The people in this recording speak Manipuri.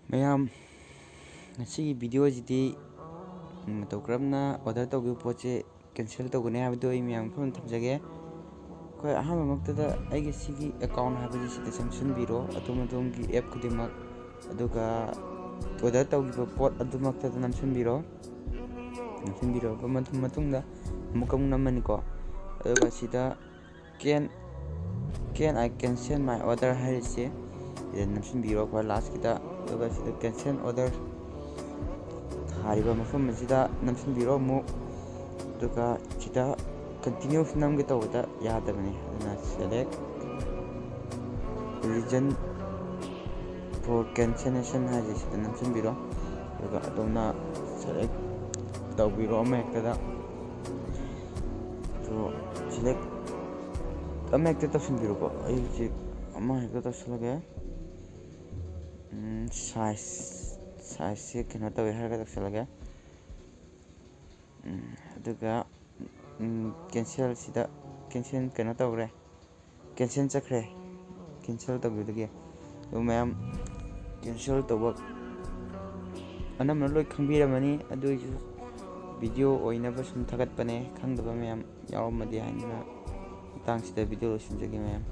ꯃꯌꯥꯝ ꯉꯁꯤꯒꯤ ꯚꯤꯗꯤꯑꯣꯁꯤꯗꯤ ꯃꯇꯧ ꯀꯔꯝꯅ ꯑꯣꯔꯗꯔ ꯇꯧꯈꯤꯕ ꯄꯣꯠꯁꯦ ꯀꯦꯟꯁꯦꯜ ꯇꯧꯒꯅꯤ ꯍꯥꯏꯕꯗꯨ ꯑꯩ ꯃꯌꯥꯝ ꯃꯐꯝ ꯊꯝꯖꯒꯦ꯫ ꯑꯩꯈꯣꯏ ꯑꯍꯥꯟꯕꯃꯛꯇꯗ ꯑꯩꯒꯤ ꯁꯤꯒꯤ ꯑꯦꯀꯥꯎꯟ ꯍꯥꯏꯕꯁꯤ ꯁꯤꯗ ꯆꯪꯁꯤꯟꯕꯤꯔꯣ ꯑꯗꯣꯝꯒꯤ ꯑꯦꯞ ꯈꯨꯗꯤꯡꯃꯛ, ꯑꯗꯨꯒ ꯑꯣꯔꯗꯔ ꯇꯧꯈꯤꯕ ꯄꯣꯠ ꯑꯗꯨꯃꯛꯇꯗ ꯅꯝꯁꯤꯟꯕꯤꯔꯕ ꯃꯇꯨꯡꯗ ꯑꯃꯨꯛ ꯅꯝꯃꯅꯤꯀꯣ꯫ ꯑꯗꯨꯒ ꯁꯤꯗ ꯀꯦꯟ ꯑꯥꯏ ꯀꯦꯟꯁꯦꯜ ꯃꯥꯏ ꯑꯣꯔꯗꯔ ꯍꯥꯏꯔꯤꯁꯦ ꯁꯤꯗ ꯅꯝꯁꯤꯟꯕꯤꯔꯣ ꯈ꯭ꯋꯥꯏ ꯂꯥꯁꯀꯤꯗ꯫ ꯑꯗꯨꯒ ꯁꯤꯗ ꯀꯦꯟꯁꯦꯜ ꯑꯣꯔꯗꯔ ꯊꯥꯔꯤꯕ ꯃꯐꯝ ꯑꯁꯤꯗ ꯅꯝꯁꯤꯟꯕꯤꯔꯣ ꯑꯃꯨꯛ꯫ ꯑꯗꯨꯒ ꯁꯤꯗ ꯀꯟꯇꯤꯅ꯭ꯌꯨ ꯅꯝꯒꯦ ꯇꯧꯕꯗ ꯌꯥꯗꯕꯅꯤ, ꯑꯗꯨꯅ ꯁꯦꯂꯦꯛ ꯔꯤꯖꯟ ꯐꯣꯔ ꯀꯦꯟꯁꯦꯂꯦꯁꯟ ꯍꯥꯏꯁꯦ ꯁꯤꯗ ꯅꯝꯁꯤꯟꯕꯤꯔꯣ꯫ ꯑꯗꯨꯒ ꯑꯗꯣꯝꯅ ꯁꯦꯂꯦꯛ ꯇꯧꯕꯤꯔꯣ ꯑꯃ ꯍꯦꯛꯇꯗ꯫ ꯁꯦꯂꯦꯛ ꯑꯃ ꯍꯦꯛꯇ ꯇꯧꯁꯤꯟꯕꯤꯔꯣꯀꯣ꯫ ꯑꯩ ꯍꯧꯖꯤꯛ ꯑꯃ ꯍꯦꯛꯇ ꯇꯧꯁꯤꯜꯂꯒꯦ꯫ ꯁꯥꯏꯖꯁꯦ ꯀꯩꯅꯣ ꯇꯧꯋꯦ ꯍꯥꯏꯔꯒ ꯇꯧꯁꯤꯜꯂꯒꯦ꯫ ꯑꯗꯨꯒ ꯀꯦꯟꯁꯦꯜꯁꯤꯗ ꯀꯦꯟꯁꯦꯜ ꯀꯩꯅꯣ ꯇꯧꯈ꯭ꯔꯦ, ꯀꯦꯟꯁꯦꯜ ꯆꯠꯈ꯭ꯔꯦ ꯀꯦꯟꯁꯦꯜ ꯇꯧꯈꯤꯕꯗꯒꯤ꯫ ꯑꯗꯨ ꯃꯌꯥꯝ ꯀꯦꯟꯁꯦꯜ ꯇꯧꯕ ꯑꯅꯝꯕꯅ ꯂꯣꯏ ꯈꯪꯕꯤꯔꯝꯃꯅꯤ, ꯑꯗꯨꯏꯁꯨ ꯚꯤꯗꯤꯑꯣ ꯑꯣꯏꯅꯕ ꯁꯨꯝ ꯊꯥꯒꯠꯄꯅꯦ, ꯈꯪꯗꯕ ꯃꯌꯥꯝ ꯌꯥꯎꯔꯝꯃꯗꯤ ꯍꯥꯏꯅ ꯃꯇꯥꯡꯁꯤꯗ ꯚꯤꯗꯤꯑꯣ ꯂꯣꯏꯁꯤꯟꯖꯒꯦ ꯃꯌꯥꯝ꯫